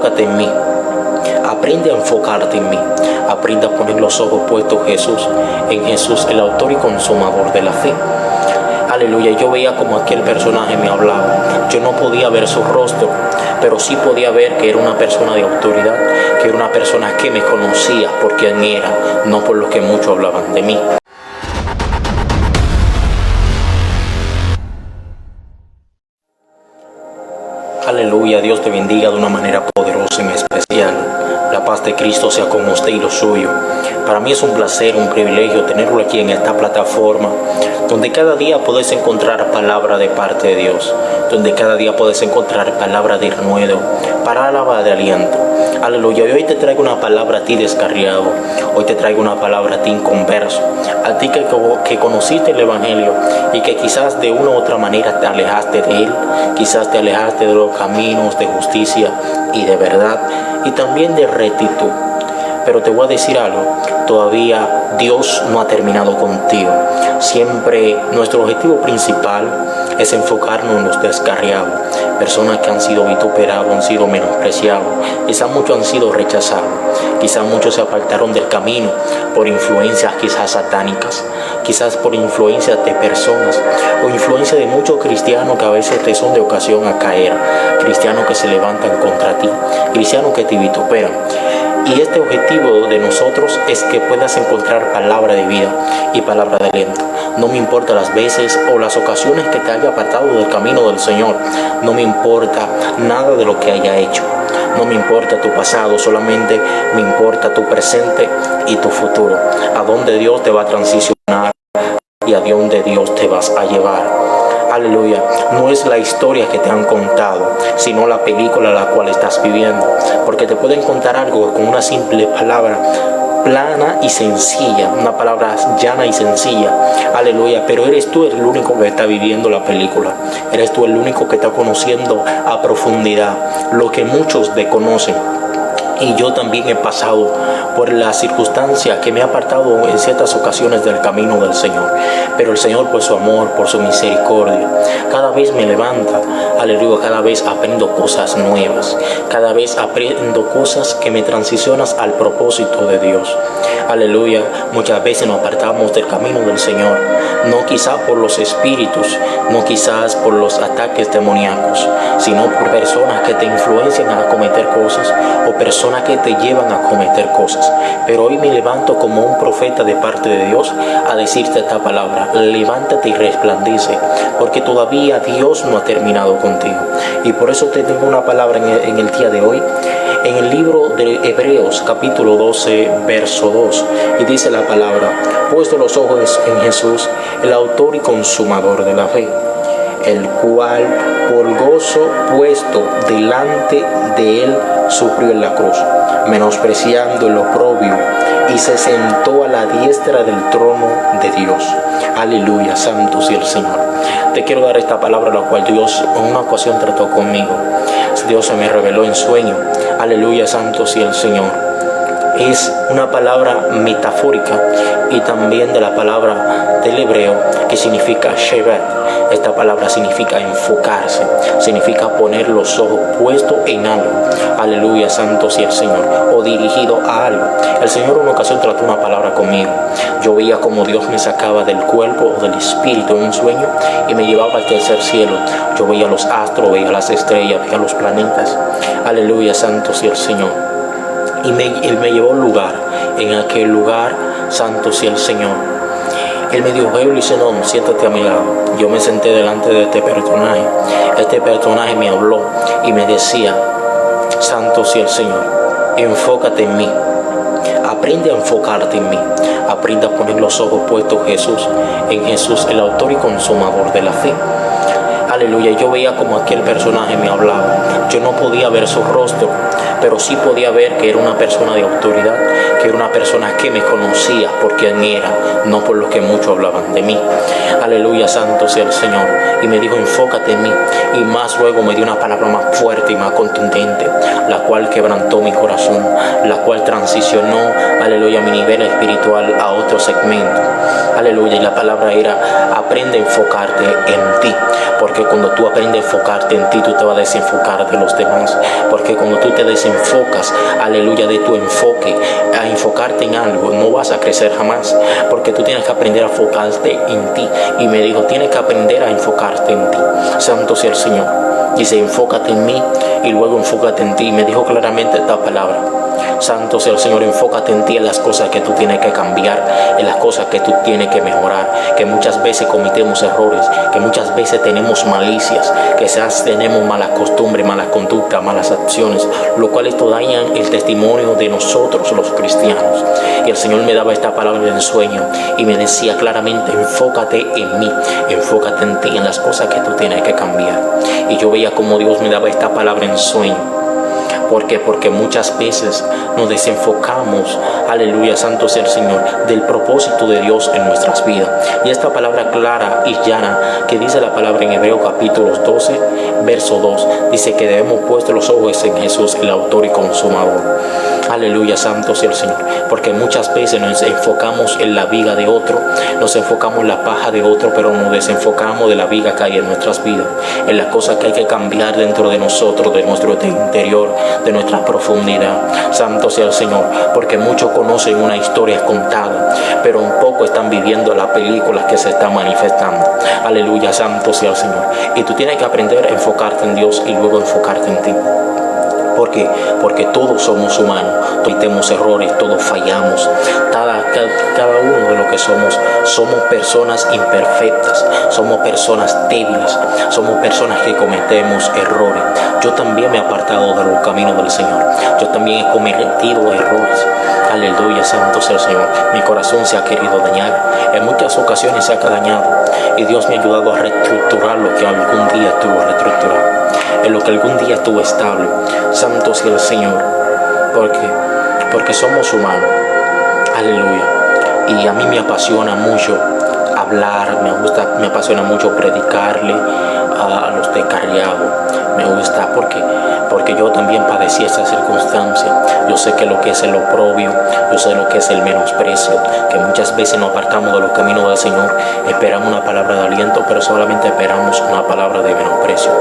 enfócate en mí. Aprende a enfocarte en mí. Aprende a poner los ojos puestos en Jesús, el autor y consumador de la fe. Aleluya. Yo veía como aquel personaje me hablaba. Yo no podía ver su rostro, pero sí podía ver que era una persona de autoridad, que era una persona que me conocía por quien era, no por lo que muchos hablaban de mí. Aleluya. Dios te bendiga de una manera poderosa y especial. La paz de Cristo sea con usted y lo suyo. Para mí es un placer, un privilegio tenerlo aquí en esta plataforma, donde cada día puedes encontrar palabra de parte de Dios, donde cada día puedes encontrar palabra de renuevo, palabra de aliento. Aleluya. Y hoy te traigo una palabra a ti descarriado. Hoy te traigo una palabra a ti inconverso. A ti que conociste el Evangelio y que quizás de una u otra manera te alejaste de él. Quizás te alejaste de los caminos de justicia y de verdad y también de rectitud. Pero te voy a decir algo, todavía Dios no ha terminado contigo. Siempre nuestro objetivo principal es enfocarnos en los descarriados, personas que han sido vituperados, han sido menospreciados, quizás muchos han sido rechazados, quizás muchos se apartaron del camino por influencias quizás satánicas, quizás por influencias de personas o influencia de muchos cristianos que a veces te son de ocasión a caer, cristianos que se levantan contra ti, cristianos que te vituperan. Y este objetivo de nosotros es que puedas encontrar palabra de vida y palabra de aliento. No me importa las veces o las ocasiones que te haya apartado del camino del Señor. No me importa nada de lo que haya hecho. No me importa tu pasado, solamente me importa tu presente y tu futuro. A dónde Dios te va a transicionar y a dónde Dios te vas a llevar. Aleluya. No es la historia que te han contado, sino la película la cual estás viviendo. Porque te pueden contar algo con una simple palabra, plana y sencilla, una palabra llana y sencilla. Aleluya. Pero eres tú el único que está viviendo la película. Eres tú el único que está conociendo a profundidad lo que muchos desconocen. Y yo también he pasado por la circunstancia que me ha apartado en ciertas ocasiones del camino del Señor. Pero el Señor, por su amor, por su misericordia, cada vez me levanta. Aleluya. Cada vez aprendo cosas nuevas. Cada vez aprendo cosas que me transicionan al propósito de Dios. Aleluya. Muchas veces nos apartamos del camino del Señor. No quizás por los espíritus, no quizás por los ataques demoníacos, sino por personas que te influencian a cometer cosas o personas que te llevan a cometer cosas. Pero hoy me levanto como un profeta de parte de Dios a decirte esta palabra: levántate y resplandece, porque todavía Dios no ha terminado contigo. Y por eso te tengo una palabra en el día de hoy, en el libro de Hebreos capítulo 12 verso 2, y dice la palabra: puesto los ojos en Jesús, el autor y consumador de la fe, el cual por gozo puesto delante de él sufrió en la cruz, menospreciando el oprobio, y se sentó a la diestra del trono de Dios. Aleluya. Santo sea el Señor. Te quiero dar esta palabra, la cual Dios en una ocasión trató conmigo. Dios se me reveló en sueño. Aleluya. Santo sea el Señor. Es una palabra metafórica y también de la palabra del hebreo que significa shevet. Esta palabra significa enfocarse, significa poner los ojos puestos en algo. Aleluya. Santo sea el Señor. O dirigido a algo. El Señor en una ocasión trató una palabra conmigo. Yo veía como Dios me sacaba del cuerpo o del espíritu en un sueño y me llevaba al tercer cielo. Yo veía los astros, veía las estrellas, veía los planetas. Aleluya. Santo sea el Señor. Y Él me llevó a un lugar. En aquel lugar, santo sea el Señor, Él me dijo: hey, Lizenón, siéntate a mi lado. Yo me senté delante de este personaje. Este personaje me habló y me decía: santo sea el Señor, enfócate en mí. Aprende a enfocarte en mí. Aprende a poner los ojos puestos en Jesús, el autor y consumador de la fe. Aleluya. Yo veía como aquel personaje me hablaba. Yo no podía ver su rostro, pero sí podía ver que era una persona de autoridad, que era una persona que me conocía por quien era, no por lo que muchos hablaban de mí. Aleluya. Santo sea el Señor. Y me dijo: enfócate en mí. Y más luego me dio una palabra más fuerte y más contundente, la cual quebrantó mi corazón, la cual transicionó, aleluya, mi nivel espiritual a otro segmento. Aleluya. Y la palabra era: aprende a enfocarte en ti, porque cuando tú aprendes a enfocarte en ti, tú te vas a desenfocar de los demás. Porque cuando tú te desenfocas, aleluya, de tu enfoque, a enfocarte en algo, no vas a crecer jamás. Porque tú tienes que aprender a enfocarte en ti. Y me dijo, tienes que aprender a enfocarte en ti. Santo sea el Señor. Dice, enfócate en mí y luego enfócate en ti. Me dijo claramente esta palabra. Santo sea el Señor, enfócate en ti, en las cosas que tú tienes que cambiar, en las cosas que tú tienes que mejorar, que muchas veces cometemos errores, que muchas veces tenemos malicias, que quizás tenemos malas costumbres, malas conductas, malas acciones, lo cual esto daña el testimonio de nosotros los cristianos. Y el Señor me daba esta palabra en sueño y me decía claramente, enfócate en mí, enfócate en ti, en las cosas que tú tienes que cambiar. Y yo veía como Dios me daba esta palabra en sueño. ¿Por qué? Porque muchas veces nos desenfocamos, aleluya, santo sea el Señor, del propósito de Dios en nuestras vidas. Y esta palabra clara y llana que dice la palabra en Hebreos capítulo 12, verso 2, dice que debemos puesto los ojos en Jesús, el autor y consumador. Aleluya, santo sea el Señor. Porque muchas veces nos enfocamos en la viga de otro, nos enfocamos en la paja de otro, pero nos desenfocamos de la viga que hay en nuestras vidas, en las cosas que hay que cambiar dentro de nosotros, de nuestro interior, de nuestra profundidad. Santo sea el Señor. Porque muchos conocen una historia contada, pero un poco están viviendo la película que se está manifestando. Aleluya, santo sea el Señor. Y tú tienes que aprender a enfocarte en Dios y luego enfocarte en ti. ¿Por qué? Porque todos somos humanos, todos tenemos errores, todos fallamos. Cada uno de lo que somos personas imperfectas, somos personas débiles, somos personas que cometemos errores. Yo también me he apartado de los caminos del Señor, yo también he cometido errores. Aleluya, santo sea el Señor. Mi corazón se ha querido dañar, en muchas ocasiones se ha dañado, y Dios me ha ayudado a reestructurar lo que algún día estuvo reestructurado, en lo que algún día estuvo estable. Santo sea el Señor. Porque somos humanos. Aleluya. Y a mí me apasiona mucho hablar, me apasiona mucho predicarle a los descarriados. Me gusta porque yo también padecí esa circunstancia. Yo sé que lo que es el oprobio, yo sé lo que es el menosprecio, que muchas veces nos apartamos de los caminos del Señor, esperamos una palabra de aliento, pero solamente esperamos una palabra de menosprecio.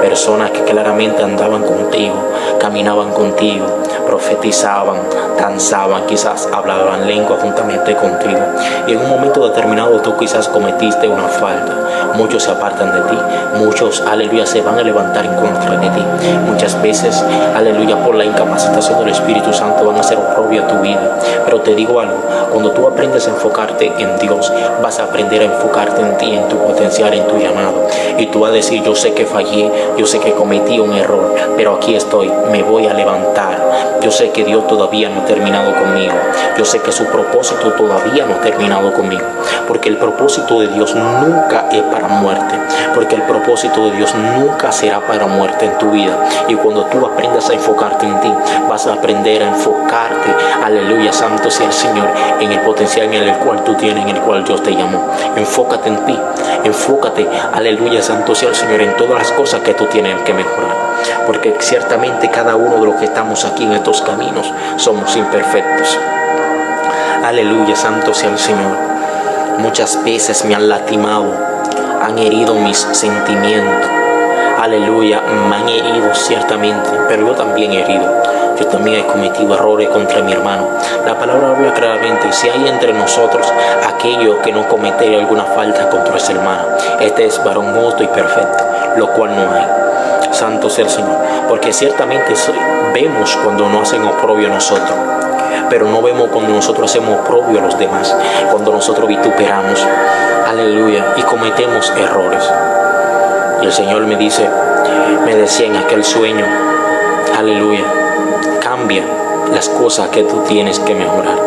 Personas que claramente andaban contigo, caminaban contigo, profetizaban, danzaban, quizás hablaban lengua juntamente contigo, y en un momento determinado tú quizás cometiste una falta. Muchos se apartan de ti, muchos, aleluya, se van a levantar en contra de ti. Muchas veces, aleluya, por la incapacitación del Espíritu Santo van a ser oprobio a tu vida. Pero te digo algo, cuando tú aprendes a enfocarte en Dios, vas a aprender a enfocarte en ti, en tu potencial, en tu llamado. Y tú vas a decir, yo sé que fallé, yo sé que cometí un error, pero aquí estoy, me voy a levantar. Yo sé que Dios todavía no ha terminado conmigo. Yo sé que su propósito todavía no ha terminado conmigo. Porque el propósito de Dios nunca es para muerte. Porque el propósito de Dios nunca será para muerte en tu vida. Y cuando tú aprendas a enfocarte en ti, vas a aprender a enfocarte, aleluya, santo sea el Señor, en el potencial en el cual tú tienes, en el cual Dios te llamó. Enfócate en ti, enfócate, aleluya, santo sea el Señor, en todas las cosas que tú tienes que mejorar. Porque ciertamente cada uno de los que estamos aquí en estos caminos somos imperfectos. Aleluya, santo sea el Señor. Muchas veces me han lastimado, han herido mis sentimientos. Aleluya, me han herido ciertamente, pero yo también he herido. Yo también he cometido errores contra mi hermano. La palabra habla claramente, si hay entre nosotros aquello que no comete alguna falta contra ese hermano, este es varón justo y perfecto, lo cual no hay. Santo sea el Señor. Porque ciertamente vemos cuando no hacen oprobio a nosotros, pero no vemos cuando nosotros hacemos oprobio a los demás, cuando nosotros vituperamos, aleluya, y cometemos errores. Y el Señor me decía en aquel sueño, aleluya, cambia las cosas que tú tienes que mejorar.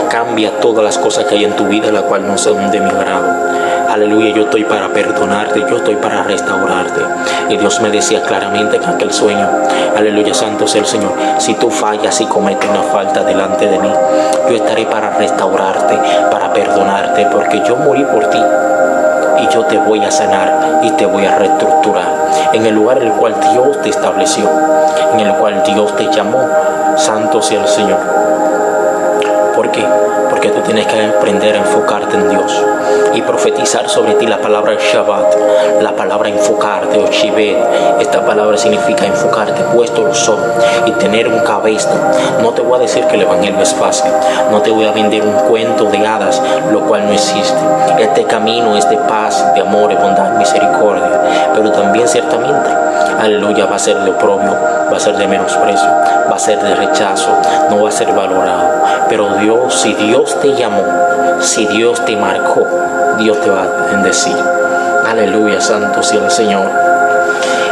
Cambia todas las cosas que hay en tu vida, las cuales no son de mi agrado. Aleluya, yo estoy para perdonarte, yo estoy para restaurarte. Y Dios me decía claramente en aquel sueño, aleluya, santo sea el Señor, si tú fallas y cometes una falta delante de mí, yo estaré para restaurarte, para perdonarte, porque yo morí por ti. Y yo te voy a sanar y te voy a reestructurar en el lugar en el cual Dios te estableció, en el cual Dios te llamó. Santo sea el Señor. ¿Por qué? porque tú tienes que aprender a enfocarte en Dios y profetizar sobre ti la palabra Shabbat, la palabra enfocarte o Shibet. Esta palabra significa enfocarte, puesto los ojos y tener un cabezón. No te voy a decir que el evangelio es fácil, no te voy a vender un cuento de hadas, lo cual no existe. Este camino es de paz, de amor, de bondad, misericordia, pero también ciertamente, aleluya, va a ser de oprobio, va a ser de menosprecio, va a ser de rechazo, no va a ser valorado. Pero Dios, si Dios te llamó, si Dios te marcó, Dios te va a bendecir. Aleluya, santo sea el Señor.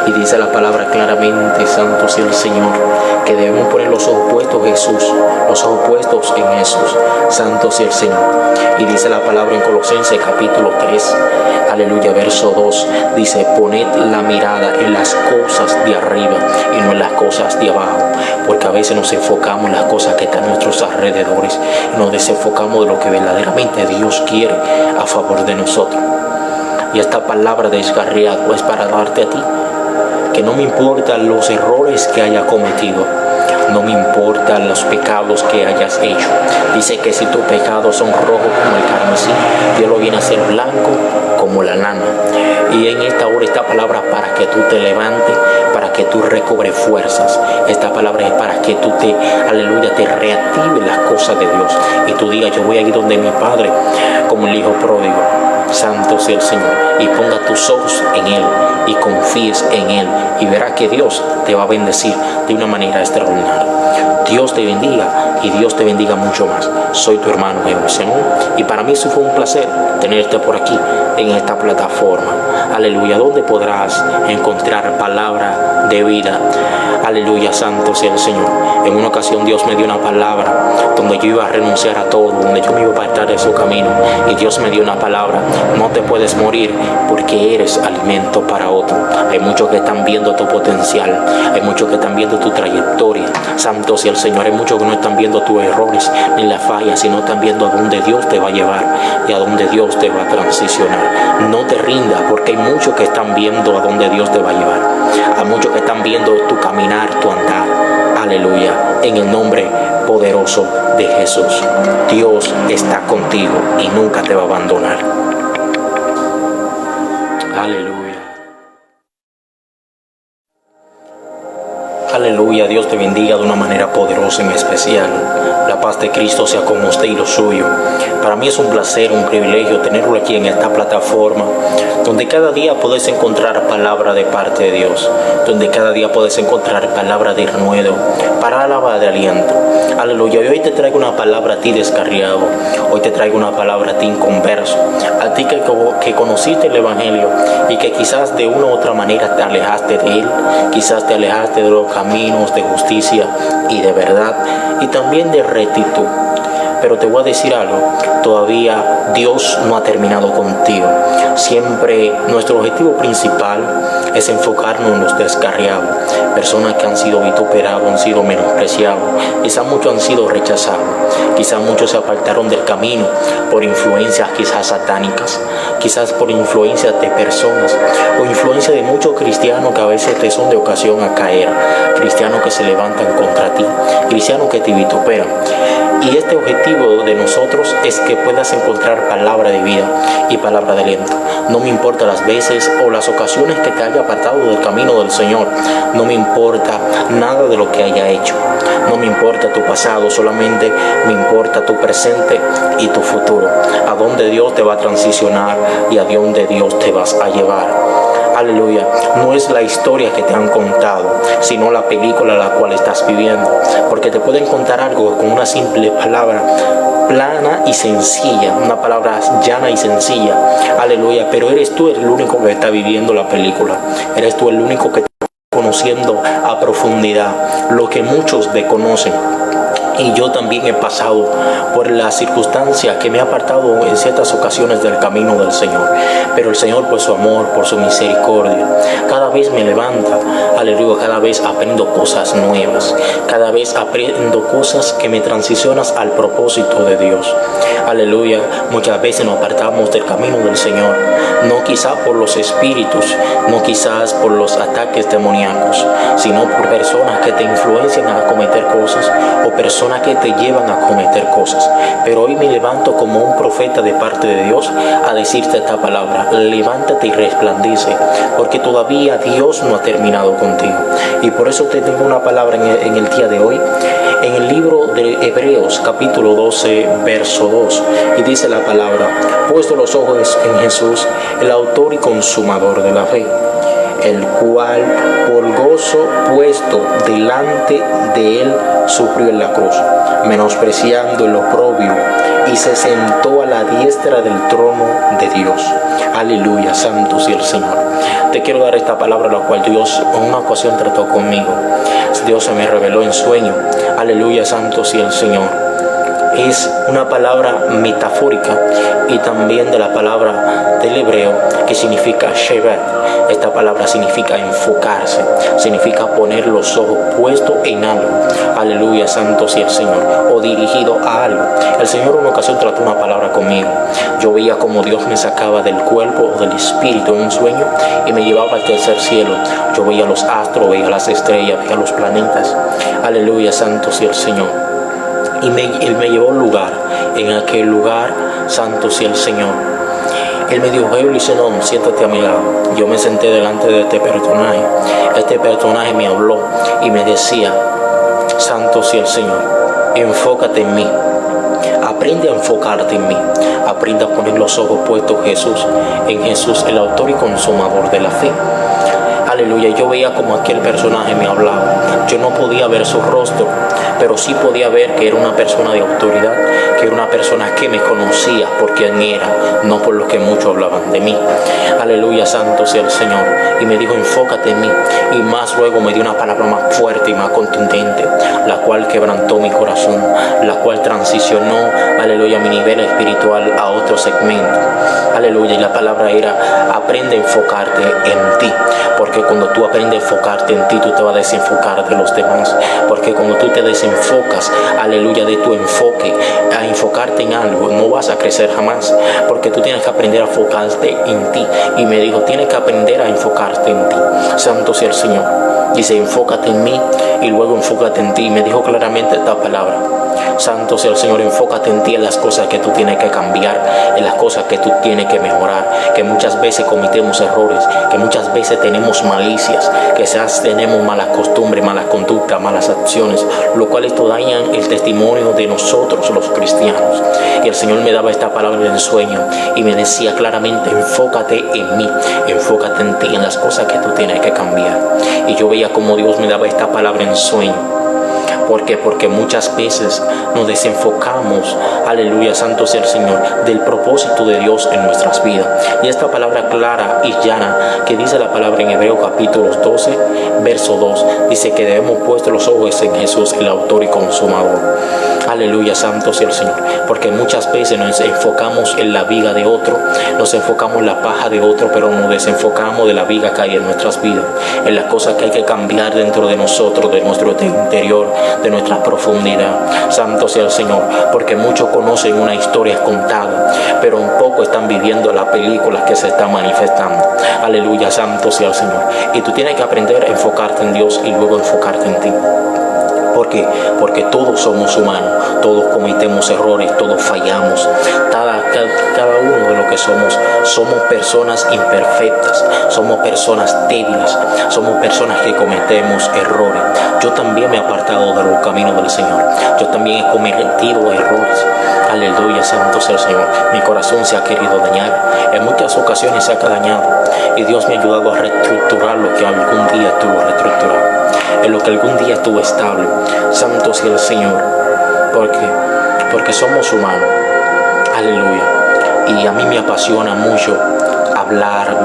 Y dice la palabra claramente, santo sea el Señor, que debemos poner los ojos puestos en Jesús, los ojos puestos en Jesús, santo sea el Señor. Y dice la palabra en Colosenses capítulo 3, aleluya, verso 2, dice: poned la mirada en las cosas de arriba y no en las cosas de abajo, porque a veces nos enfocamos en las cosas que están a nuestros alrededores y nos desenfocamos de lo que verdaderamente Dios quiere a favor de nosotros. Y esta palabra desgarriado es para darte a ti que no me importan los errores que haya cometido, no me importan los pecados que hayas hecho. Dice que si tus pecados son rojos como el carmesí, Dios lo viene a hacer blanco como la lana. Y en esta hora, esta palabra para que tú te levantes, para que tú recobres fuerzas. Esta palabra es para que tú te, aleluya, te reactives las cosas de Dios y tú digas: yo voy a ir donde mi Padre, como el hijo pródigo. Santo sea el Señor, y ponga tus ojos en Él y confíes en Él, y verás que Dios te va a bendecir de una manera extraordinaria. Dios te bendiga y Dios te bendiga mucho más. Soy tu hermano José, y para mí eso fue un placer tenerte por aquí en esta plataforma. Aleluya, donde podrás encontrar palabra de vida. Aleluya, santo sea el Señor. En una ocasión Dios me dio una palabra donde yo iba a renunciar a todo, donde yo me iba a apartar de su camino, y Dios me dio una palabra: no te puedes morir porque eres alimento para otro. Hay muchos que están viendo tu potencial, hay muchos que están viendo tu trayectoria, santo sea el Señor. Hay muchos que no están viendo tus errores ni las fallas, sino están viendo a dónde Dios te va a llevar y a dónde Dios te va a transicionar. No te rindas, porque hay muchos que están viendo a dónde Dios te va a llevar. Hay muchos que están viendo tu caminar, tu andar. Aleluya, en el nombre poderoso de Jesús. Dios está contigo y nunca te va a abandonar. Aleluya. Aleluya, Dios te bendiga de una manera poderosa y especial. La paz de Cristo sea con usted y lo suyo. Para mí es un placer, un privilegio tenerlo aquí en esta plataforma, donde cada día puedes encontrar palabra de parte de Dios, donde cada día puedes encontrar palabra de renuevo, palabra de aliento. Aleluya. Y hoy te traigo una palabra a ti descarriado, hoy te traigo una palabra a ti inconverso, a ti que conociste el Evangelio y que quizás de una u otra manera te alejaste de él, quizás te alejaste de los caminos de justicia y de verdad y también de rectitud. Pero te voy a decir algo, todavía Dios no ha terminado contigo. Siempre nuestro objetivo principal es enfocarnos en los descarriados, personas que han sido vituperados, han sido menospreciados, quizás muchos han sido rechazados, quizás muchos se apartaron del camino por influencias quizás satánicas, quizás por influencias de personas o influencia de muchos cristianos que a veces te son de ocasión a caer, cristianos que se levantan contra ti, cristianos que te vituperan. Y este objetivo de nosotros es que puedas encontrar palabra de vida y palabra de aliento. No me importa las veces o las ocasiones que te haya apartado del camino del Señor. No me importa nada de lo que haya hecho. No me importa tu pasado, solamente me importa tu presente y tu futuro. A dónde Dios te va a transicionar y a dónde Dios te vas a llevar. Aleluya. No es la historia que te han contado, sino la película la cual estás viviendo. Porque te pueden contar algo con una simple palabra, plana y sencilla, una palabra llana y sencilla. Aleluya. Pero eres tú el único que está viviendo la película. Eres tú el único que está conociendo a profundidad lo que muchos desconocen. Y yo también he pasado por la circunstancia que me ha apartado en ciertas ocasiones del camino del Señor. Pero el Señor, por su amor, por su misericordia, cada vez me levanta. Aleluya, cada vez aprendo cosas nuevas. Cada vez aprendo cosas que me transicionan al propósito de Dios. Aleluya, muchas veces nos apartamos del camino del Señor. No quizás por los espíritus, no quizás por los ataques demoníacos, sino por personas que te influencian a cometer cosas o personas personas que te llevan a cometer cosas. Pero hoy me levanto como un profeta de parte de Dios a decirte esta palabra: levántate y resplandece, porque todavía Dios no ha terminado contigo. Y por eso te tengo una palabra en el día de hoy, en el libro de Hebreos capítulo 12 verso 2, y dice la palabra: puesto los ojos en Jesús, el autor y consumador de la fe, el cual por gozo puesto delante de él sufrió en la cruz, menospreciando el oprobio, y se sentó a la diestra del trono de Dios. Aleluya, santo sea el Señor. Te quiero dar esta palabra, la cual Dios en una ocasión trató conmigo. Dios se me reveló en sueño. Aleluya, santo sea el Señor. Es una palabra metafórica y también de la palabra del hebreo que significa shevet. Esta palabra significa enfocarse, significa poner los ojos puestos en algo. Aleluya, santo sea el Señor. O dirigido a algo. El Señor en una ocasión trató una palabra conmigo. Yo veía como Dios me sacaba del cuerpo o del espíritu en un sueño y me llevaba al tercer cielo. Yo veía los astros, veía las estrellas, veía los planetas. Aleluya, santo sea el Señor. Y Él me llevó a un lugar. En aquel lugar, santo sea el Señor, Él me dijo: dice: no, siéntate a mi lado. Yo me senté delante de este personaje. Este personaje me habló y me decía: santo sea el Señor, enfócate en mí. Aprende a enfocarte en mí. Aprende a poner los ojos puestos en Jesús, el autor y consumador de la fe. Aleluya. Yo veía como aquel personaje me hablaba. Yo no podía ver su rostro, pero sí podía ver que era una persona de autoridad, que era una persona que me conocía por quien era, no por lo que muchos hablaban de mí. Aleluya, santo sea el Señor. Y me dijo: enfócate en mí. Y más luego me dio una palabra más fuerte y más contundente, la cual quebrantó mi corazón, la cual transicionó, aleluya, mi nivel espiritual a otro segmento. Aleluya. Y la palabra era: aprende a enfocarte en ti. Porque cuando tú aprendes a enfocarte en ti, tú te vas a desenfocar de los demás. Porque cuando tú te desenfocas, aleluya, de tu enfoque, a enfocarte en algo, no vas a crecer jamás. Porque tú tienes que aprender a enfocarte en ti. Y me dijo: tienes que aprender a enfocarte en ti. Santo sea el Señor. Dice: enfócate en mí y luego enfócate en ti. Y me dijo claramente esta palabra: santo sea el Señor, enfócate en ti, en las cosas que tú tienes que cambiar, en las cosas que tú tienes que mejorar, que muchas veces cometemos errores, que muchas veces tenemos malicias, que quizás tenemos malas costumbres, malas conductas, malas acciones, lo cual esto dañan el testimonio de nosotros los cristianos. Y el Señor me daba esta palabra en sueño y me decía claramente: enfócate en mí, enfócate en ti, en las cosas que tú tienes que cambiar. Y yo veía como Dios me daba esta palabra en sueño. ¿Por qué? Porque muchas veces nos desenfocamos, aleluya, santo sea el Señor, del propósito de Dios en nuestras vidas. Y esta palabra clara y llana que dice la palabra en Hebreos capítulo 12, verso 2, dice que debemos puestos los ojos en Jesús, el autor y consumador. Aleluya, santo sea el Señor. Porque muchas veces nos enfocamos en la viga de otro, nos enfocamos en la paja de otro, pero nos desenfocamos de la viga que hay en nuestras vidas, en las cosas que hay que cambiar dentro de nosotros, de nuestro interior, de nuestra profundidad. Santo sea el Señor. Porque muchos conocen una historia contada, pero un poco están viviendo la película que se está manifestando. Aleluya, santo sea el Señor. Y tú tienes que aprender a enfocarte en Dios y luego enfocarte en ti. ¿Por qué? Porque todos somos humanos, todos cometemos errores, todos fallamos. Cada uno de lo que somos personas imperfectas, somos personas débiles, somos personas que cometemos errores. Yo también me he apartado de los caminos del Señor, yo también he cometido errores. Aleluya, santo sea el Señor. Mi corazón se ha querido dañar, en muchas ocasiones se ha dañado, y Dios me ha ayudado a reestructurar lo que algún día estuvo reestructurado, en lo que algún día estuvo estable. Santo sea el Señor. Porque somos humanos. Aleluya. Y a mí me apasiona mucho hablar,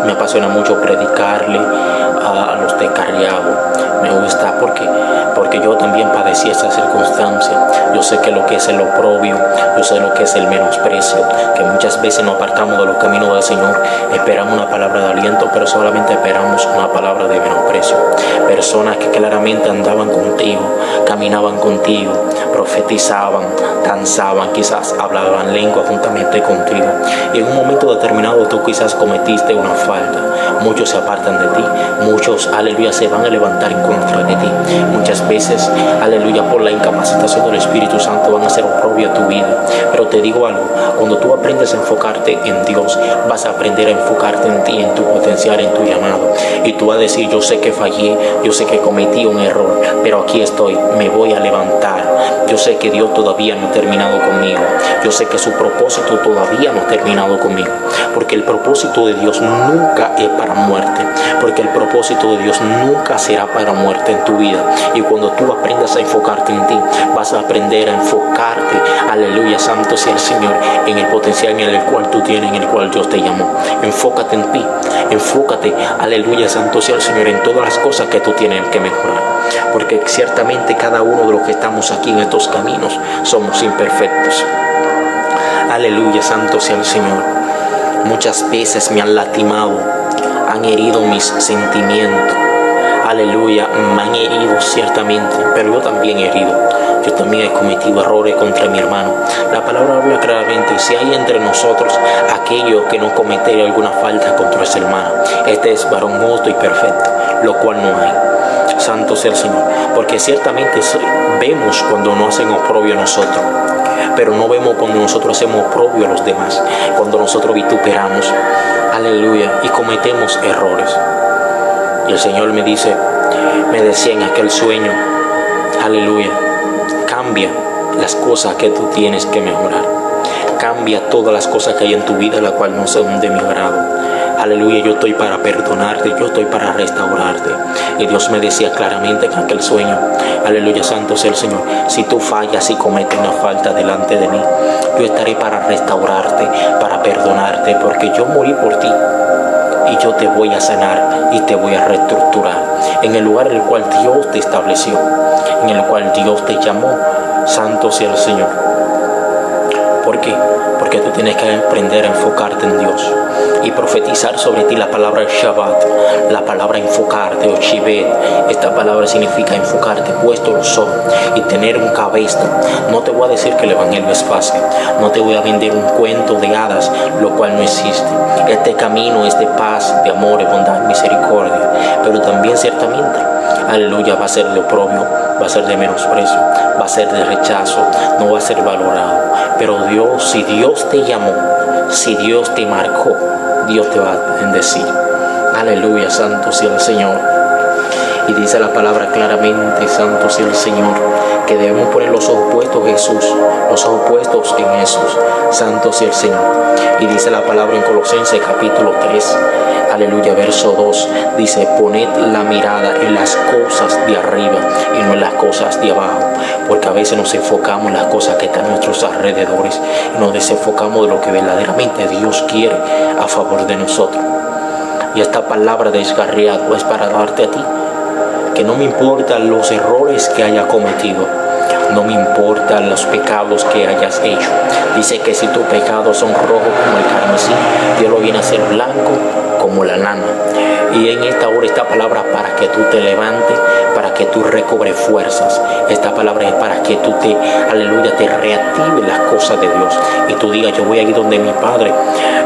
me apasiona mucho predicarle a los descarriados. Me gusta porque yo también padecí esa circunstancia. Yo sé que lo que es el oprobio, yo sé lo que es el menosprecio, que muchas veces nos apartamos de los caminos del Señor, esperamos una palabra de aliento, pero solamente esperamos una palabra de menosprecio. Personas que claramente andaban contigo, caminaban contigo, profetizaban, danzaban, quizás hablaban lengua juntamente contigo, y en un momento determinado tú quizás cometiste una falta, muchos se apartan de ti, muchos, aleluya, se van a levantar en contra de ti. Muchas veces, aleluya, por la incapacitación del Espíritu Santo van a ser oprobio a tu vida. Pero te digo algo, cuando tú aprendes a enfocarte en Dios, vas a aprender a enfocarte en ti, en tu potencial, en tu llamado. Y tú vas a decir, yo sé que fallé, yo sé que cometí un error, pero aquí estoy, me voy a levantar. Yo sé que Dios todavía no ha terminado conmigo. Yo sé que su propósito todavía no ha terminado conmigo. Porque el propósito de Dios nunca es para muerte. Porque el propósito de Dios nunca será para muerte en tu vida. Y cuando tú aprendas a enfocarte en ti, vas a aprender a enfocarte, aleluya, santo sea el Señor, en el potencial en el cual tú tienes, en el cual Dios te llamó. Enfócate en ti. Enfócate, aleluya, santo sea el Señor, en todas las cosas que tú tienes que mejorar. Porque ciertamente cada uno de los que estamos aquí en estos caminos somos imperfectos. Aleluya, santo sea el Señor. Muchas veces me han lastimado, han herido mis sentimientos. Aleluya, me han herido ciertamente, pero yo también he herido. Yo también he cometido errores contra mi hermano. La palabra habla claramente, si hay entre nosotros aquellos que no cometen alguna falta contra ese hermano, este es varón justo y perfecto, lo cual no hay. Santo sea el Señor, porque ciertamente vemos cuando no hacen oprobio a nosotros, pero no vemos cuando nosotros hacemos oprobio a los demás, cuando nosotros vituperamos, aleluya, y cometemos errores. Y el Señor me decía en aquel sueño, aleluya, cambia las cosas que tú tienes que mejorar. Cambia todas las cosas que hay en tu vida, la cual no son de mi agrado. Aleluya, yo estoy para perdonarte, yo estoy para restaurarte. Y Dios me decía claramente en aquel sueño, aleluya, santo sea el Señor, si tú fallas y cometes una falta delante de mí, yo estaré para restaurarte, para perdonarte, porque yo morí por ti. Y yo te voy a sanar y te voy a reestructurar en el lugar en el cual Dios te estableció, en el cual Dios te llamó. Santo sea el Señor. ¿Por qué? Porque tú tienes que aprender a enfocarte en Dios y profetizar sobre ti la palabra Shabbat, la palabra enfocarte o Shivet. Esta palabra significa enfocarte, puesto los ojos y tener un cabeza. No te voy a decir que el evangelio es fácil, no te voy a vender un cuento de hadas, lo cual no existe. Este camino es de paz, de amor, de bondad, misericordia, pero también ciertamente, aleluya, va a ser de oprobio, va a ser de menosprecio, va a ser de rechazo, no va a ser valorado. Pero Dios, si Dios te llamó, si Dios te marcó, Dios te va a bendecir. Aleluya, santo sea el Señor. Y dice la palabra claramente, santo sea el Señor, que debemos poner los ojos puestos en Jesús, los ojos puestos en Jesús, santo sea el Señor. Y dice la palabra en Colosenses capítulo 3, aleluya, verso 2, dice, poned la mirada en las cosas de arriba y no en las cosas de abajo, porque a veces nos enfocamos en las cosas que están a nuestros alrededores y nos desenfocamos de lo que verdaderamente Dios quiere a favor de nosotros. Y esta palabra desgarriado es para darte a ti, que no me importan los errores que haya cometido, no me importan los pecados que hayas hecho. Dice que si tus pecados son rojos como el carmesí, Dios lo viene a hacer blanco como la lana. Y en esta hora, esta palabra para que tú te levantes, para que tú recobres fuerzas. Esta palabra es para que tú aleluya, te reactives las cosas de Dios. Y tú digas, yo voy a ir donde mi Padre,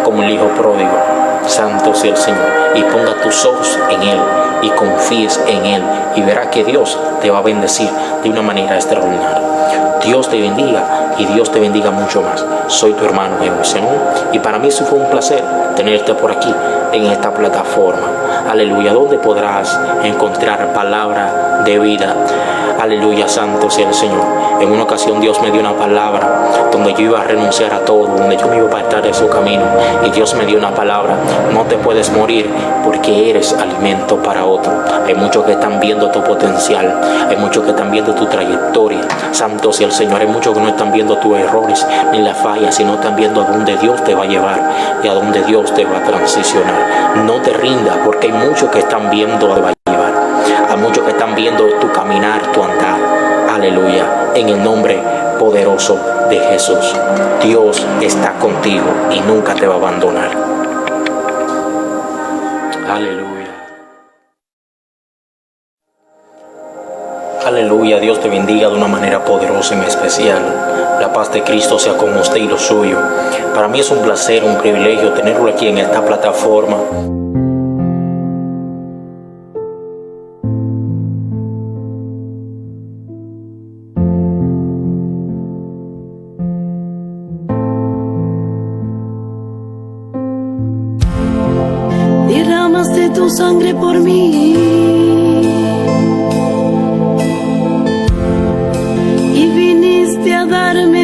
como el Hijo pródigo. Santo sea el Señor. Y ponga tus ojos en Él y confíes en Él. Y verás que Dios te va a bendecir de una manera extraordinaria. Dios te bendiga y Dios te bendiga mucho más. Soy tu hermano Emerson y para mí eso fue un placer tenerte por aquí en esta plataforma. Aleluya, donde podrás encontrar palabra de vida. Aleluya, santo sea el Señor. En una ocasión Dios me dio una palabra donde yo iba a renunciar a todo, donde yo me iba a apartar de su camino. Y Dios me dio una palabra: no te puedes morir porque eres alimento para otro. Hay muchos que están viendo tu potencial, hay muchos que están viendo tu trayectoria. Santo sea el Señor. Hay muchos que no están viendo tus errores ni las fallas, sino están viendo a dónde Dios te va a llevar y a dónde Dios te va a transicionar. No te rindas, porque hay muchos que están viendo a dónde va a llevar. Hay muchos que están viendo tu caminar, tu andar. Aleluya, en el nombre poderoso de Jesús. Dios está contigo y nunca te va a abandonar. Aleluya. Aleluya, Dios te bendiga de una manera poderosa y especial. La paz de Cristo sea con usted y lo suyo. Para mí es un placer, un privilegio tenerlo aquí en esta plataforma. derramaste tu sangre por mí y viniste a darme